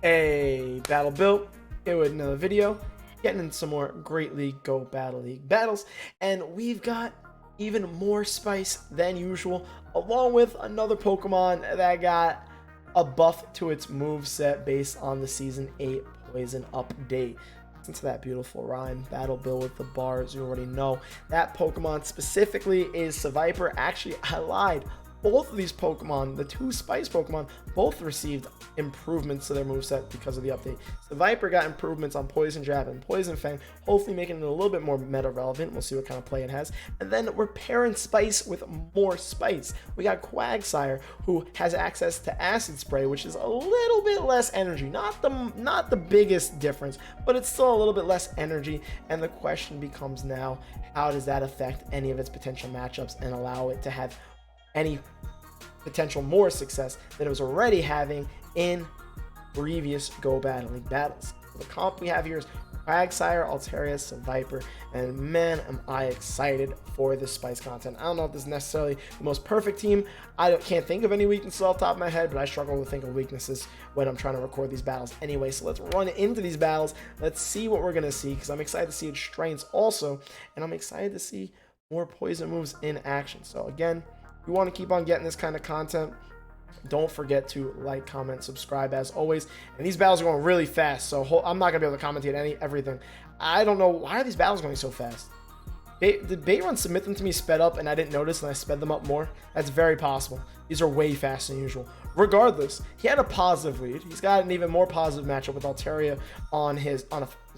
A battle built here with another video, getting in some more Great League Go Battle League battles, and we've got even more spice than usual, along with another Pokemon that got a buff to its moveset based on the Season 8 Poison update. Listen to that beautiful rhyme. Battle build with the bars, you already know. That Pokemon specifically is Seviper. Actually, I lied. Both of these Pokemon, the two Spice Pokemon, both received improvements to their moveset because of the update. The Viper got improvements on Poison Jab and Poison Fang, hopefully making it a little bit more meta relevant. We'll see what kind of play it has. And then we're pairing Spice with more Spice. We got Quagsire, who has access to Acid Spray, which is a little bit less energy. Not the biggest difference, but it's still a little bit less energy. And the question becomes now, how does that affect any of its potential matchups and allow it to have any potential more success than it was already having in previous Go Battle League battles. So the comp we have here is Quagsire, Altaria, Seviper, and man, am I excited for this Spice content. I don't know if this is necessarily the most perfect team. I can't think of any weaknesses off the top of my head, but I struggle to think of weaknesses when I'm trying to record these battles anyway. So let's run into these battles. Let's see what we're going to see, because I'm excited to see its strengths also, and I'm excited to see more poison moves in action. So again, we want to keep on getting this kind of content. Don't forget to like, comment, subscribe as always. And these battles are going really fast, so I'm not gonna be able to commentate everything. I don't know why are these battles going so fast. Did Baitrun submit them to me sped up and I didn't notice and I sped them up more? That's very possible. These are way faster than usual. Regardless, he had a positive lead. He's got an even more positive matchup with Altaria on his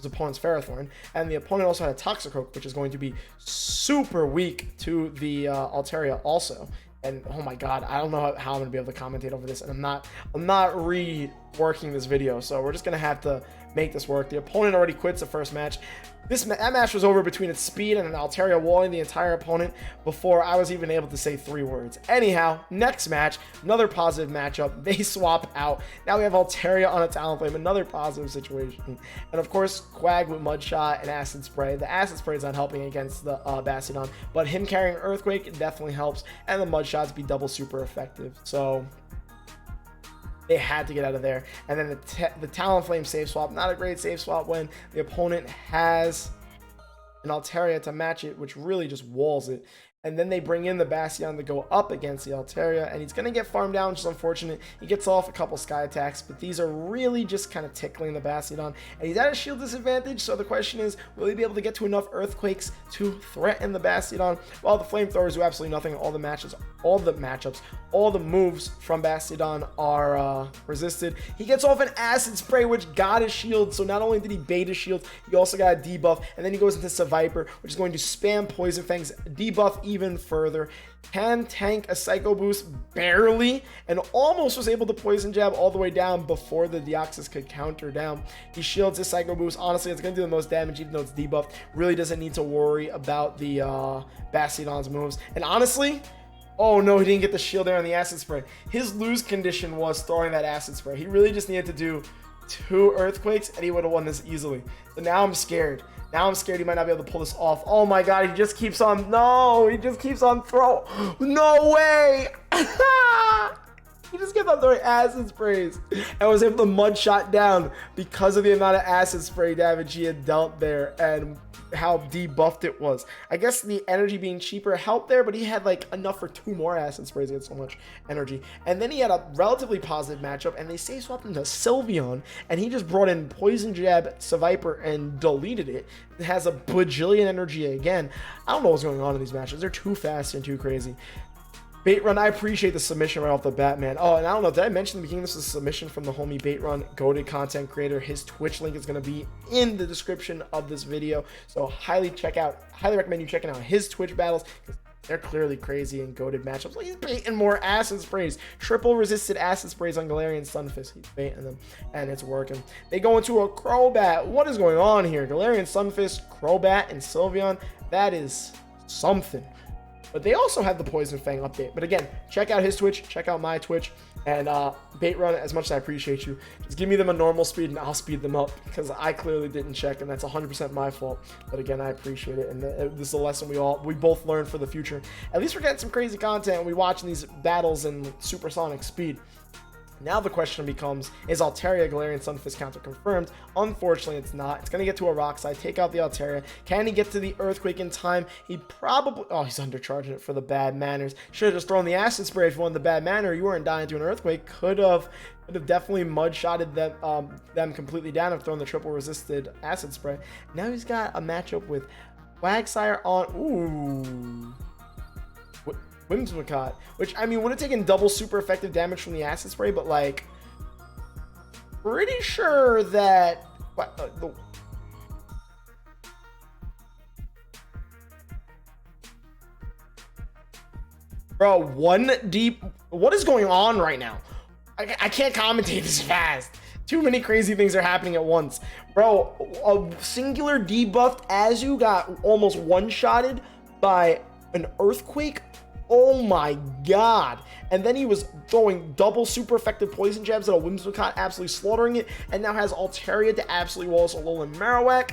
opponent's Ferrothorn, and the opponent also had a Toxicroak, which is going to be super weak to the Altaria also. And oh my god, I don't know how I'm gonna be able to commentate over this, and I'm not reworking this video, so we're just gonna have to make this work. The opponent already quits the first match. That match was over between its speed and an Altaria walling the entire opponent before I was even able to say 3 words. Anyhow, next match, another positive matchup. They swap out. Now we have Altaria on a Talonflame, another positive situation. And of course, Quag with Mud Shot and Acid Spray. The Acid Spray is not helping against the Bastiodon, but him carrying Earthquake definitely helps, and the Mud Shots be double super effective. So they had to get out of there. And then the Talonflame save swap, not a great save swap when the opponent has an Altaria to match it, which really just walls it. And then they bring in the Bastiodon to go up against the Altaria, and he's going to get farmed down, which is unfortunate. He gets off a couple Sky Attacks, but these are really just kind of tickling the Bastiodon. And he's at a shield disadvantage, so the question is, will he be able to get to enough Earthquakes to threaten the Bastiodon? Well, the Flamethrowers do absolutely nothing. All the matchups, all the moves from Bastiodon are resisted. He gets off an Acid Spray, which got his shield, so not only did he bait his shield, he also got a debuff, and then he goes into Seviper, which is going to spam Poison Fang's debuff even further. Can tank a Psycho Boost barely, and almost was able to Poison Jab all the way down before the Deoxys could counter down. He shields his Psycho Boost. Honestly, it's going to do the most damage even though it's debuffed. Really doesn't need to worry about the Bastiodon's moves. And honestly, oh no, he didn't get the shield there on the Acid Spray. His lose condition was throwing that Acid Spray. He really just needed to do 2 Earthquakes and he would have won this easily. So now I'm scared. Now I'm scared he might not be able to pull this off. Oh my god, he just keeps on, no, he just keeps on throwing. No way. He just kept on throwing Acid Sprays and was able to Mud Shot down because of the amount of Acid Spray damage he had dealt there and how debuffed it was. I guess the energy being cheaper helped there, but he had like enough for 2 more Acid Sprays. He had so much energy. And then he had a relatively positive matchup, and they save swapped into Sylveon, and he just brought in Poison Jab, Seviper, and deleted it. It has a bajillion energy again. I don't know what's going on in these matches. They're too fast and too crazy. Baitrun, I appreciate the submission right off the bat, man. Oh, and I don't know, did I mention in the beginning this is a submission from the homie Baitrun, goated content creator. His Twitch link is going to be in the description of this video. So highly recommend you checking out his Twitch battles, because they're clearly crazy and goated matchups. Like, he's baiting more Acid Sprays. Triple resisted Acid Sprays on Galarian Sunfist. He's baiting them, and it's working. They go into a Crobat. What is going on here? Galarian Sunfist, Crobat, and Sylveon. That is something. But they also have the Poison Fang update. But again, check out his Twitch, check out my Twitch, and Baitrun, as much as I appreciate you, just give me them a normal speed and I'll speed them up, because I clearly didn't check, and that's 100% my fault. But again, I appreciate it, and this is a lesson we both learn for the future. At least we're getting some crazy content, and we watching these battles in supersonic speed. Now the question becomes, is Altaria Galarian Sunfist counter confirmed? Unfortunately, it's not. It's going to get to a Rock Slide, take out the Altaria. Can he get to the Earthquake in time? He probably... Oh, he's undercharging it for the bad manners. Should have just thrown the Acid Spray if you wanted the bad manner. You weren't dying to an Earthquake. Could have definitely mud-shotted them completely down and thrown the triple resisted Acid Spray. Now he's got a matchup with Quagsire on... Ooh... Whimsicott, which, I mean, would have taken double super effective damage from the Acid Spray, but, like, pretty sure that... Bro, one deep... What is going on right now? I can't commentate this fast. Too many crazy things are happening at once. Bro, a singular debuffed as you got almost one-shotted by an Earthquake? Oh my god. And then he was throwing double super effective poison jabs at a Whimsicott, absolutely slaughtering it, and now has Altaria to absolutely walls Alolan Marowak.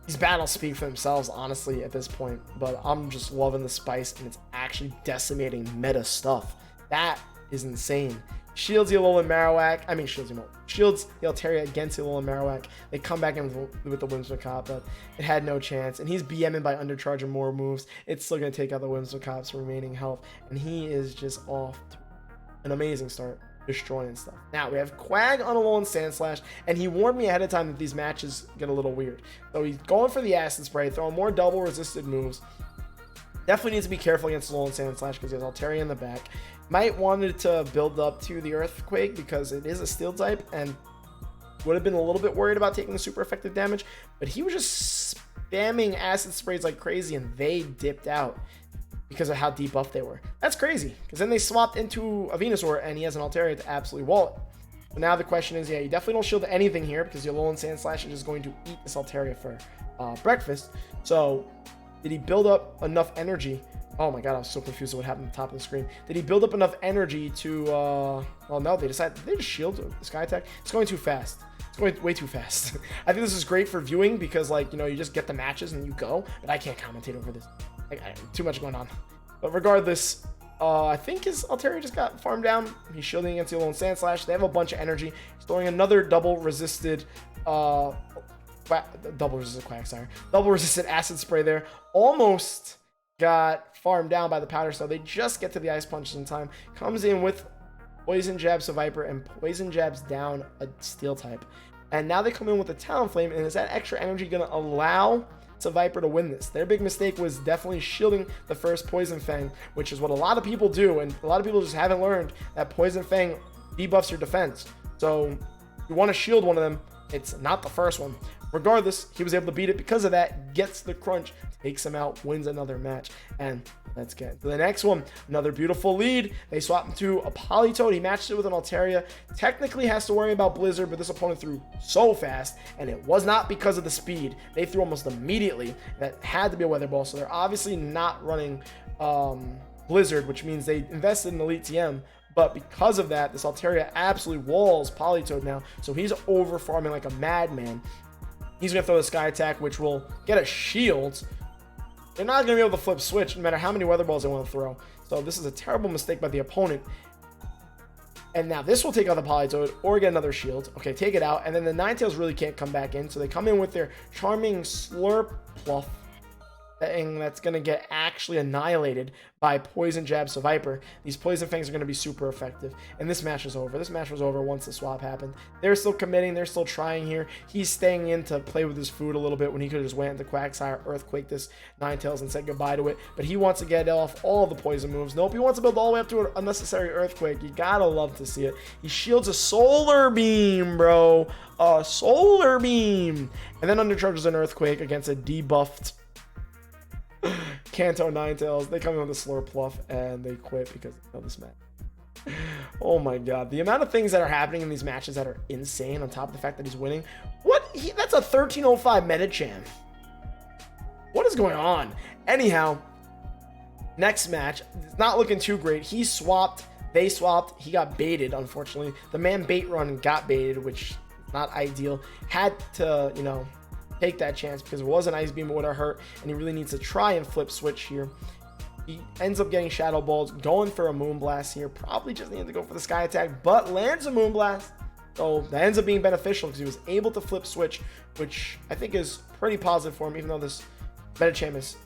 These battles speak for themselves, honestly, at this point, but I'm just loving the spice, and it's actually decimating meta stuff. That is insane. Shields the Alolan Marowak. I mean, shields the Altaria against the Alolan Marowak. They come back in with the Whimsicott, but it had no chance. And he's BMing by undercharging more moves. It's still going to take out the Whimsicott's remaining health. And he is just off to an amazing start, destroying stuff. Now, we have Quag on Alolan Sandslash, and he warned me ahead of time that these matches get a little weird. So he's going for the Acid Spray, throwing more double resisted moves. Definitely needs to be careful against Alolan Sandslash because he has Altaria in the back. Might wanted to build up to the Earthquake because it is a Steel type and would have been a little bit worried about taking super effective damage, but he was just spamming Acid Sprays like crazy and they dipped out because of how debuffed they were. That's crazy because then they swapped into a Venusaur and he has an Altaria to absolutely wall it. So now the question is, yeah, you definitely don't shield anything here because the Alolan Sandslash is just going to eat this Altaria for breakfast. So did he build up enough energy? Oh my god, I was so confused with what happened at the top of the screen. Did he build up enough energy to, well, no, they just shield the Sky Attack. It's going too fast. It's going way too fast. I think this is great for viewing because, like, you know, you just get the matches and you go, but I can't commentate over this. Too much going on. But regardless, I think his Altaria just got farmed down. He's shielding against the Alolan Sandslash. They have a bunch of energy. He's throwing another double resisted, double resisted Acid Spray there. Almost got farmed down by the Powder Snow. They just get to the Ice Punch in time. Comes in with Poison Jab Seviper and Poison Jabs down a Steel type. And now they come in with a Talonflame, and is that extra energy going to allow Seviper to win this? Their big mistake was definitely shielding the first Poison Fang, which is what a lot of people do, and a lot of people just haven't learned that Poison Fang debuffs your defense. So if you want to shield one of them, it's not the first one. Regardless, he was able to beat it because of that, gets the crunch, takes him out, wins another match. And let's get to the next one. Another beautiful lead. They swap him to a Politoed. He matched it with an Altaria. Technically has to worry about Blizzard, but this opponent threw so fast, and it was not because of the speed. They threw almost immediately. That had to be a Weather Ball, so they're obviously not running Blizzard, which means they invested in Elite TM. But because of that, this Altaria absolutely walls Politoed now, so he's over farming like a madman. He's going to throw the Sky Attack, which will get a shield. They're not going to be able to flip switch no matter how many Weather Balls they want to throw. So this is a terrible mistake by the opponent. And now this will take out the Politoed or get another shield. Okay, take it out. And then the Ninetales really can't come back in. So they come in with their charming Slurpluff. And that's going to get actually annihilated by Poison Jab Seviper. These Poison Fangs are going to be super effective. And this match is over. This match was over once the swap happened. They're still committing. They're still trying here. He's staying in to play with his food a little bit when he could have just went into Quagsire, Earthquake this Ninetales and said goodbye to it. But he wants to get off all the poison moves. Nope, he wants to build all the way up to an unnecessary Earthquake. You gotta love to see it. He shields a Solar Beam, bro. A Solar Beam. And then undercharges an Earthquake against a debuffed Kanto Ninetales. They come in with a Slurpluff and they quit because of this match. Oh my god, the amount of things that are happening in these matches that are insane on top of the fact that he's winning. That's a 1305 Medicham. What is going on? Anyhow, next match, it's not looking too great. He swapped, they swapped, he got baited, unfortunately. The man Baitrun got baited, which is not ideal. Had to, you know, take that chance because it was an Ice Beam, it would have hurt, and he really needs to try and flip switch here. He ends up getting Shadow Balls, going for a Moonblast here. Probably just needed to go for the Sky Attack, but lands a Moonblast. So that ends up being beneficial because he was able to flip switch, which I think is pretty positive for him, even though this Medicham is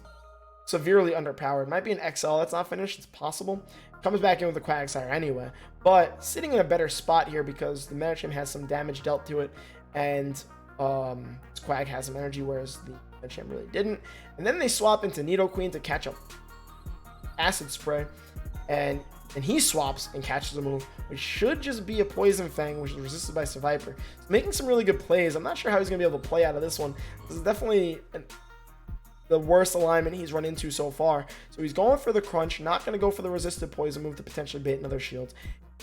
severely underpowered. Might be an XL that's not finished. It's possible. Comes back in with the Quagsire anyway. But sitting in a better spot here because the Medicham has some damage dealt to it, and Quag has some energy, whereas the Medicham really didn't. And then they swap into Nidoqueen to catch up Acid Spray, and he swaps and catches a move, which should just be a Poison Fang, which is resisted by Seviper. He's making some really good plays. I'm not sure how he's going to be able to play out of this one. This is definitely the worst alignment he's run into so far. So he's going for the Crunch, not going to go for the resisted Poison move to potentially bait another shield.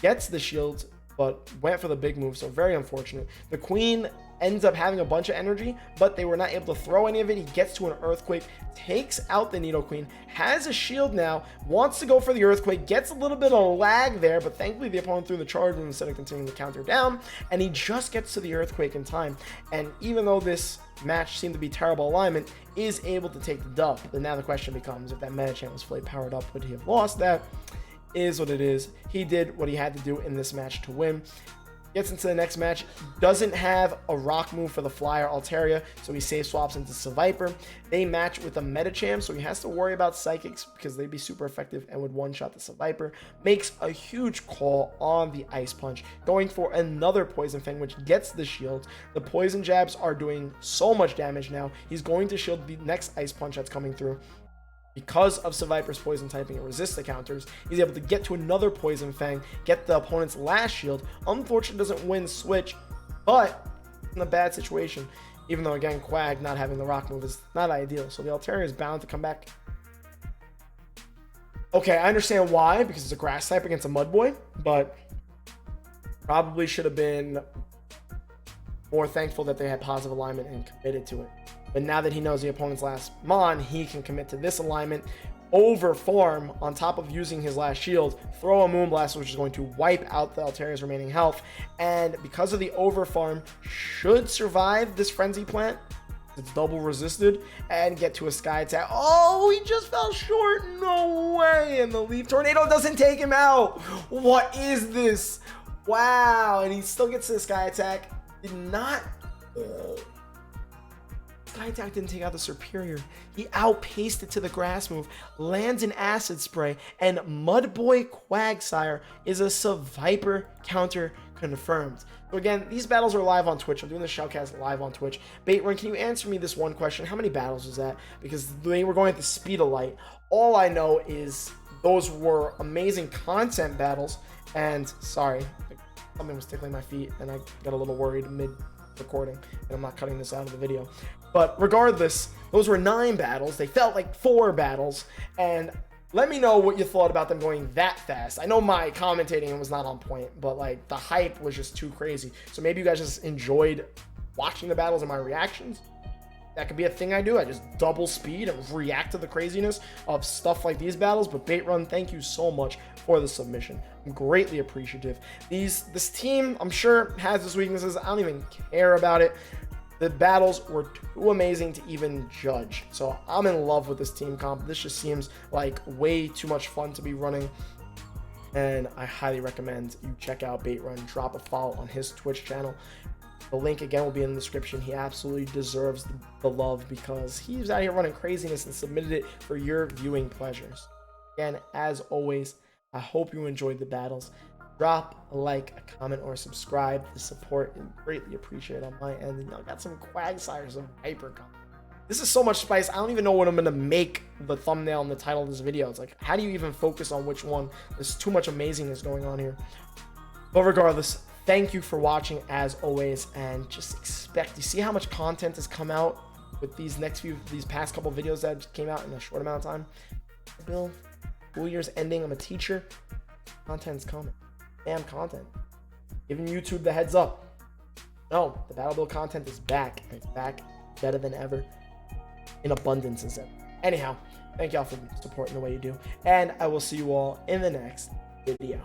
Gets the shield, but went for the big move, so very unfortunate. The Queen ends up having a bunch of energy, but they were not able to throw any of it. He gets to an Earthquake, takes out the Nidoqueen, has a shield now, wants to go for the Earthquake, gets a little bit of lag there, but thankfully the opponent threw the charge instead of continuing to counter down, and he just gets to the Earthquake in time. And even though this match seemed to be terrible alignment, is able to take the dub. But now the question becomes, if that Medicham was fully powered up, would he have lost that? Is what it is. He did what he had to do in this match to win. Gets into the next match, doesn't have a rock move for the Flyer Altaria, so he save swaps into Seviper. They match with a Medicham, so he has to worry about Psychics because they'd be super effective and would one-shot the Seviper. Makes a huge call on the Ice Punch, going for another Poison Fang, which gets the shield. The Poison Jabs are doing so much damage now. He's going to shield the next Ice Punch that's coming through. Because of Seviper's Poison typing and resist the counters, he's able to get to another Poison Fang, get the opponent's last shield. Unfortunately, doesn't win switch, but in a bad situation. Even though, again, Quag not having the rock move is not ideal. So the Altaria is bound to come back. Okay, I understand why, because it's a grass type against a Mud Boy, but probably should have been more thankful that they had positive alignment and committed to it. But now that he knows the opponent's last Mon, he can commit to this alignment, over farm on top of using his last shield, throw a Moonblast, which is going to wipe out the Altaria's remaining health. And because of the over farm, should survive this Frenzy Plant. It's double resisted, and get to a Sky Attack. Oh, he just fell short. No way. And the Leaf Tornado doesn't take him out. What is this? Wow. And he still gets to the Sky Attack. Did not... Sky Attack didn't take out the Superior. He outpaced it to the grass move, lands an Acid Spray, and Mudboy Quagsire is a Seviper counter confirmed. So again, these battles are live on Twitch. I'm doing the shoutcast live on Twitch. Baitrun, can you answer me this one question? How many battles was that? Because they were going at the speed of light. All I know is those were amazing content battles. And sorry, something was tickling my feet and I got a little worried mid recording, and I'm not cutting this out of the video. But regardless, those were 9 battles. They felt like 4 battles, and let me know what you thought about them going that fast. I know my commentating was not on point, but like the hype was just too crazy. So maybe you guys just enjoyed watching the battles and my reactions. That could be a thing I do. I just double speed and react to the craziness of stuff like these battles. But Baitrun, thank you so much for the submission. I'm greatly appreciative. This team, I'm sure, has its weaknesses. I don't even care about it. The battles were too amazing to even judge. So I'm in love with this team comp. This just seems like way too much fun to be running. And I highly recommend you check out Baitrun. Drop a follow on his Twitch channel. The link again will be in the description. He absolutely deserves the love because he's out here running craziness and submitted it for your viewing pleasures. Again, as always, I hope you enjoyed the battles. Drop a like, a comment, or subscribe. The support is greatly appreciated on my end. And y'all got some Quagsires of Hyper coming. This is so much spice. I don't even know what I'm going to make the thumbnail and the title of this video. It's like, how do you even focus on which one? There's too much amazingness going on here. But regardless, thank you for watching as always, and just expect to see how much content has come out with these past couple videos that just came out in a short amount of time. Bill, school year's ending. I'm a teacher. Content's coming. Damn content. Giving YouTube the heads up. No, the Battle Bill content is back, and it's back better than ever, in abundance as ever. Anyhow, thank y'all for supporting the way you do, and I will see you all in the next video.